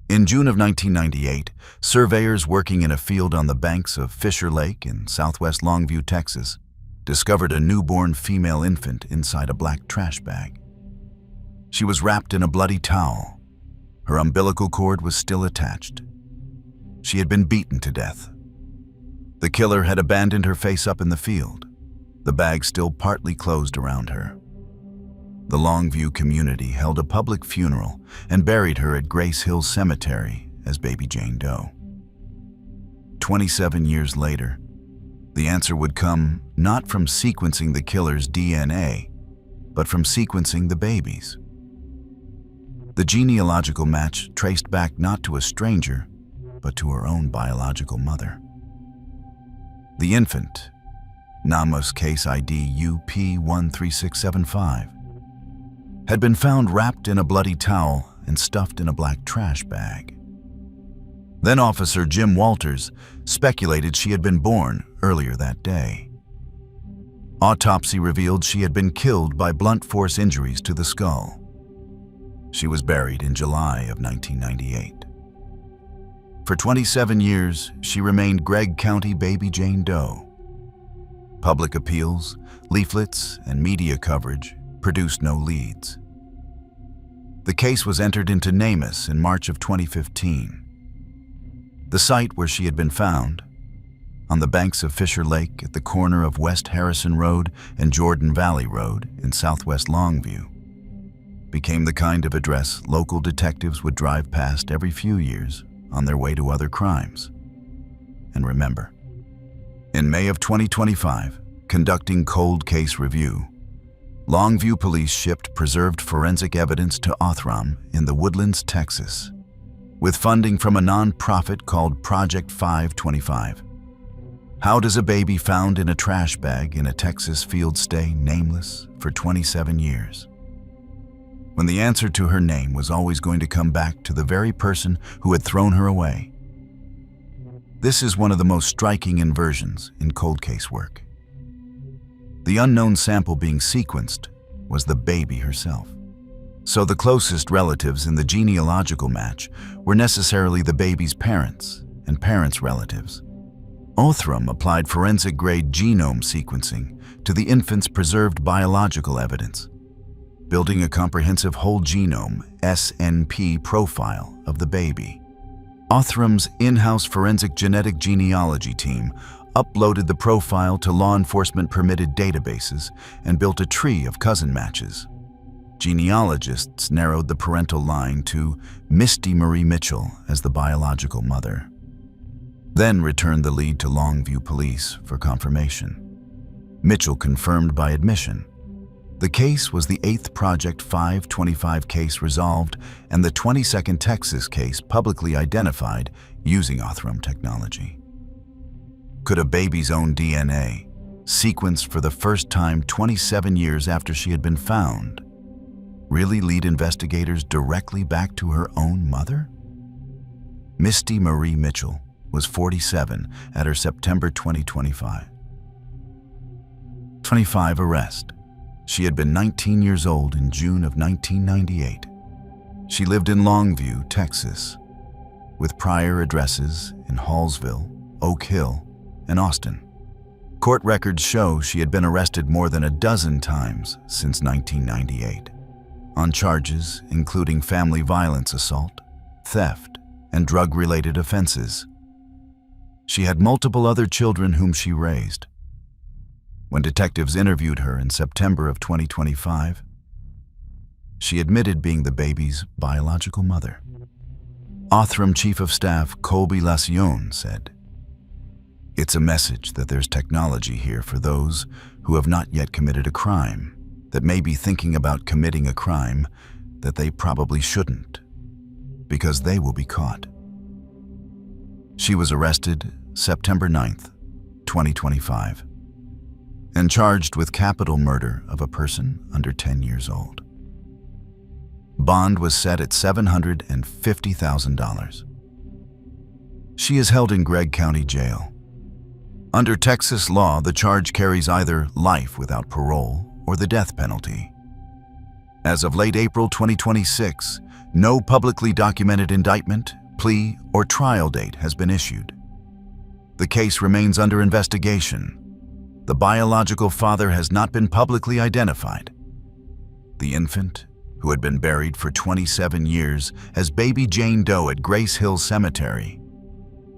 In June of 1998, surveyors working in a field on the banks of Fisher Lake in southwest Longview, Texas, discovered a newborn female infant inside a black trash bag. She was wrapped in a bloody towel. Her umbilical cord was still attached. She had been beaten to death. The killer had abandoned her face up in the field, the bag still partly closed around her. The Longview community held a public funeral and buried her at Grace Hill Cemetery as baby Jane Doe. 27 years later, the answer would come not from sequencing the killer's DNA, but from sequencing the baby's. The genealogical match traced back not to a stranger, but to her own biological mother. The infant, Namus case ID UP13675, had been found wrapped in a bloody towel and stuffed in a black trash bag. Then Officer Jim Walters speculated she had been born earlier that day. Autopsy revealed she had been killed by blunt force injuries to the skull. She was buried in July of 1998. For 27 years, she remained Gregg County Baby Jane Doe. Public appeals, leaflets, and media coverage produced no leads. The case was entered into NamUs in March of 2015. The site where she had been found, on the banks of Fisher Lake at the corner of West Harrison Road and Jordan Valley Road in southwest Longview, became the kind of address local detectives would drive past every few years on their way to other crimes. And remember, in May of 2025, conducting cold case review, Longview police shipped preserved forensic evidence to Othram in the Woodlands, Texas, with funding from a non-profit called Project 525. How does a baby found in a trash bag in a Texas field stay nameless for 27 years? When the answer to her name was always going to come back to the very person who had thrown her away. This is one of the most striking inversions in cold case work. The unknown sample being sequenced was the baby herself. So the closest relatives in the genealogical match were necessarily the baby's parents and parents' relatives. Othram applied forensic-grade genome sequencing to the infant's preserved biological evidence, building a comprehensive whole genome SNP profile of the baby. Othram's in-house forensic genetic genealogy team uploaded the profile to law enforcement permitted databases and built a tree of cousin matches. Genealogists narrowed the parental line to Misty Marie Mitchell as the biological mother, then returned the lead to Longview police for confirmation. Mitchell confirmed by admission. The case was the 8th Project 525 case resolved and the 22nd Texas case publicly identified using Othram technology. Could a baby's own DNA, sequenced for the first time 27 years after she had been found, really lead investigators directly back to her own mother? Misty Marie Mitchell was 47 at her September 2025 arrest. She had been 19 years old in June of 1998. She lived in Longview, Texas, with prior addresses in Hallsville, Oak Hill, and Austin. Court records show she had been arrested more than a dozen times since 1998, on charges including family violence assault, theft, and drug-related offenses. She had multiple other children whom she raised. When detectives interviewed her in September of 2025, she admitted being the baby's biological mother. Othram Chief of Staff Colby Lacion said, "It's a message that there's technology here for those who have not yet committed a crime, that may be thinking about committing a crime that they probably shouldn't, because they will be caught." She was arrested September 9th, 2025, and charged with capital murder of a person under 10 years old. Bond was set at $750,000. She is held in Gregg County Jail. Under Texas law, the charge carries either life without parole or the death penalty. As of late April 2026, no publicly documented indictment, plea, or trial date has been issued. The case remains under investigation. The biological father has not been publicly identified. The infant, who had been buried for 27 years as baby Jane Doe at Grace Hill Cemetery,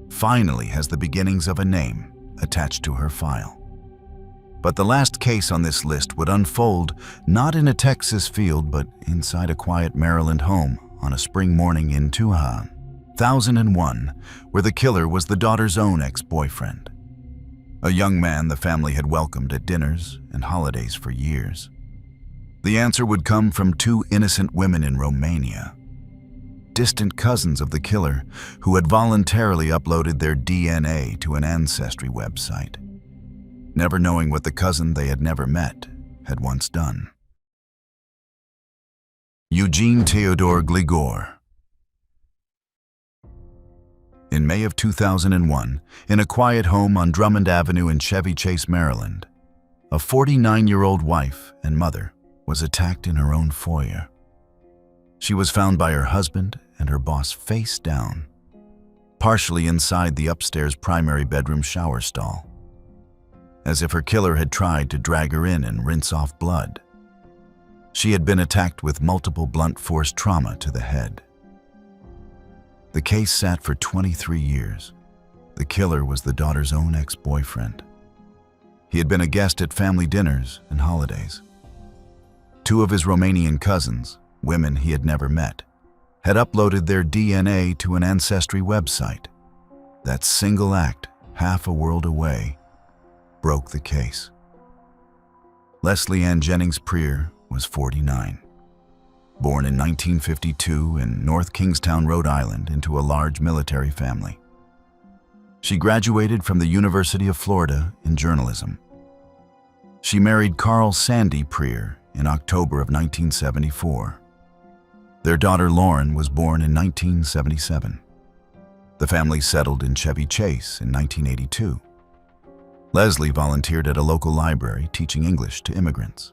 finally has the beginnings of a name attached to her file. But the last case on this list would unfold not in a Texas field, but inside a quiet Maryland home on a spring morning in 2001, where the killer was the daughter's own ex-boyfriend, a young man the family had welcomed at dinners and holidays for years. The answer would come from two innocent women in Romania, distant cousins of the killer who had voluntarily uploaded their DNA to an ancestry website. never knowing what the cousin they had never met had once done. Eugene Theodore Gligor. In May of 2001, in a quiet home on Drummond Avenue in Chevy Chase, Maryland, a 49-year-old wife and mother was attacked in her own foyer. She was found by her husband and her boss face down, partially inside the upstairs primary bedroom shower stall, as if her killer had tried to drag her in and rinse off blood. She had been attacked with multiple blunt force trauma to the head. The case sat for 23 years. The killer was the daughter's own ex-boyfriend. He had been a guest at family dinners and holidays. Two of his Romanian cousins, women he had never met, had uploaded their DNA to an ancestry website. That single act, half a world away, broke the case. Leslie Ann Jennings Prier was 49. Born in 1952 in North Kingstown, Rhode Island, into a large military family. She graduated from the University of Florida in journalism. She married Carl Sandy Prier in October of 1974. Their daughter Lauren was born in 1977. The family settled in Chevy Chase in 1982. Leslie volunteered at a local library teaching English to immigrants.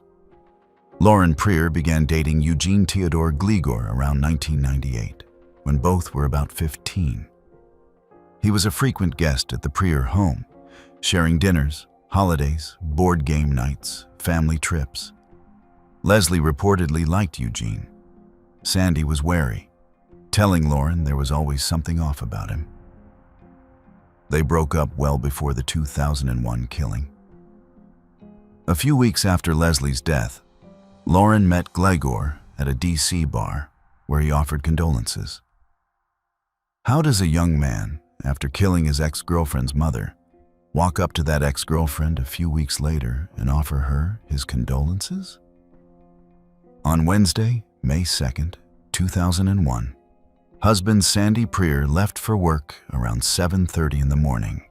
Lauren Prier began dating Eugene Theodore Gligor around 1998, when both were about 15. He was a frequent guest at the Prier home, sharing dinners, holidays, board game nights, family trips. Leslie reportedly liked Eugene. Sandy was wary, telling Lauren there was always something off about him. They broke up well before the 2001 killing. A few weeks after Leslie's death, Lauren met Gligor at a DC bar where he offered condolences. How does a young man, after killing his ex-girlfriend's mother, walk up to that ex-girlfriend a few weeks later and offer her his condolences? On Wednesday, May 2nd, 2001, husband Sandy Prier left for work around 7:30 in the morning.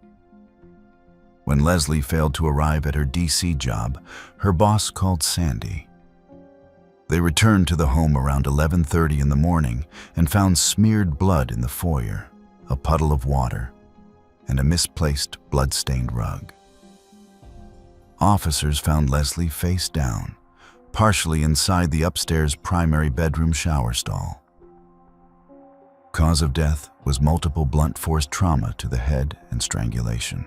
When Leslie failed to arrive at her DC job, her boss called Sandy. They returned to the home around 11:30 in the morning and found smeared blood in the foyer, a puddle of water, and a misplaced blood-stained rug. Officers found Leslie face down, partially inside the upstairs primary bedroom shower stall. Cause of death was multiple blunt force trauma to the head and strangulation.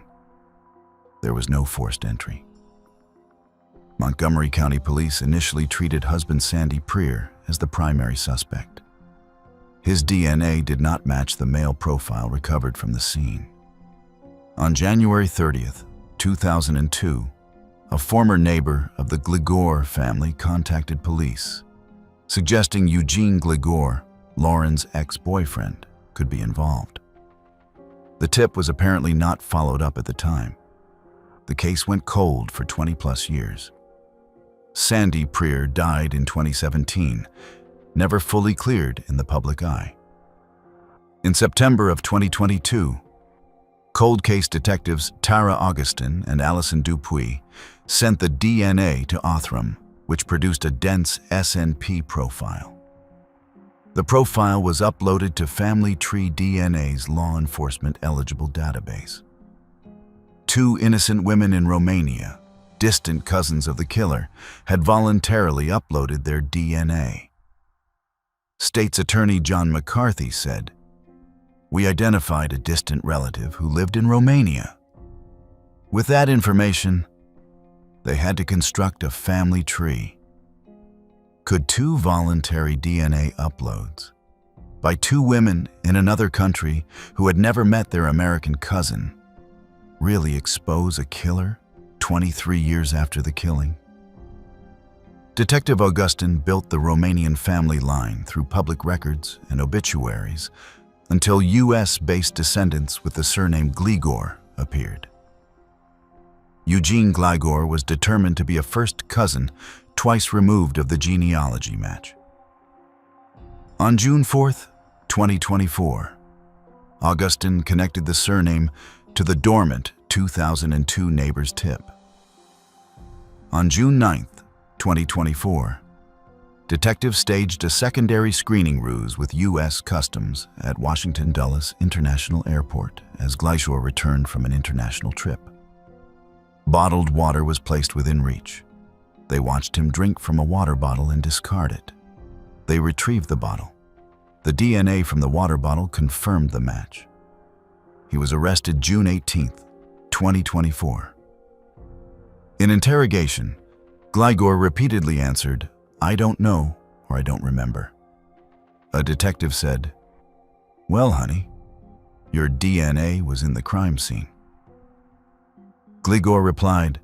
There was no forced entry. Montgomery County Police initially treated husband Sandy Prier as the primary suspect. His DNA did not match the male profile recovered from the scene. On January 30th, 2002, a former neighbor of the Gligor family contacted police, suggesting Eugene Gligor, Lauren's ex-boyfriend, could be involved. The tip was apparently not followed up at the time. The case went cold for 20-plus years. Sandy Prier died in 2017, never fully cleared in the public eye. In September of 2022, cold case detectives Tara Augustin and Allison Dupuis sent the DNA to Othram, which produced a dense SNP profile. The profile was uploaded to Family Tree DNA's law enforcement eligible database. Two innocent women in Romania, distant cousins of the killer, had voluntarily uploaded their DNA. State's Attorney John McCarthy said, "We identified a distant relative who lived in Romania. With that information, they had to construct a family tree." Could two voluntary DNA uploads by two women in another country who had never met their American cousin really expose a killer 23 years after the killing? Detective Augustin built the Romanian family line through public records and obituaries until U.S.-based descendants with the surname Gligor appeared. Eugene Gligor was determined to be a first cousin twice removed of the genealogy match. On June 4th, 2024, Augustin connected the surname to the dormant 2002 neighbor's tip. On June 9, 2024, detectives staged a secondary screening ruse with U.S. Customs at Washington Dulles International Airport as Gleichor returned from an international trip. Bottled water was placed within reach. They watched him drink from a water bottle and discard it. They retrieved the bottle. The DNA from the water bottle confirmed the match. He was arrested June 18, 2024. In interrogation, Gleichor repeatedly answered, "I don't know," or "I don't remember." A detective said, "Well, honey, your DNA was in the crime scene." Gleichor replied,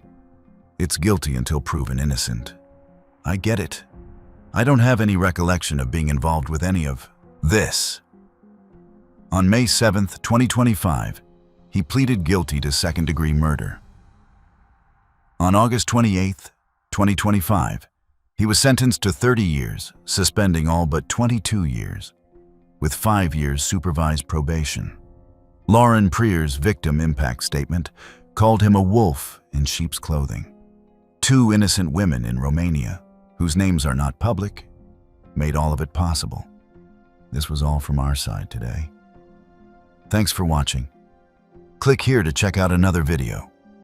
"It's guilty until proven innocent. I get it. I don't have any recollection of being involved with any of this." On May 7, 2025, he pleaded guilty to second-degree murder. On August 28, 2025, he was sentenced to 30 years, suspending all but 22 years, with 5 years supervised probation. Lauren Prier's victim impact statement called him a wolf in sheep's clothing. 2 innocent women in Romania, whose names are not public, made all of it possible. This was all from our side today. Thanks for watching. Click here to check out another video.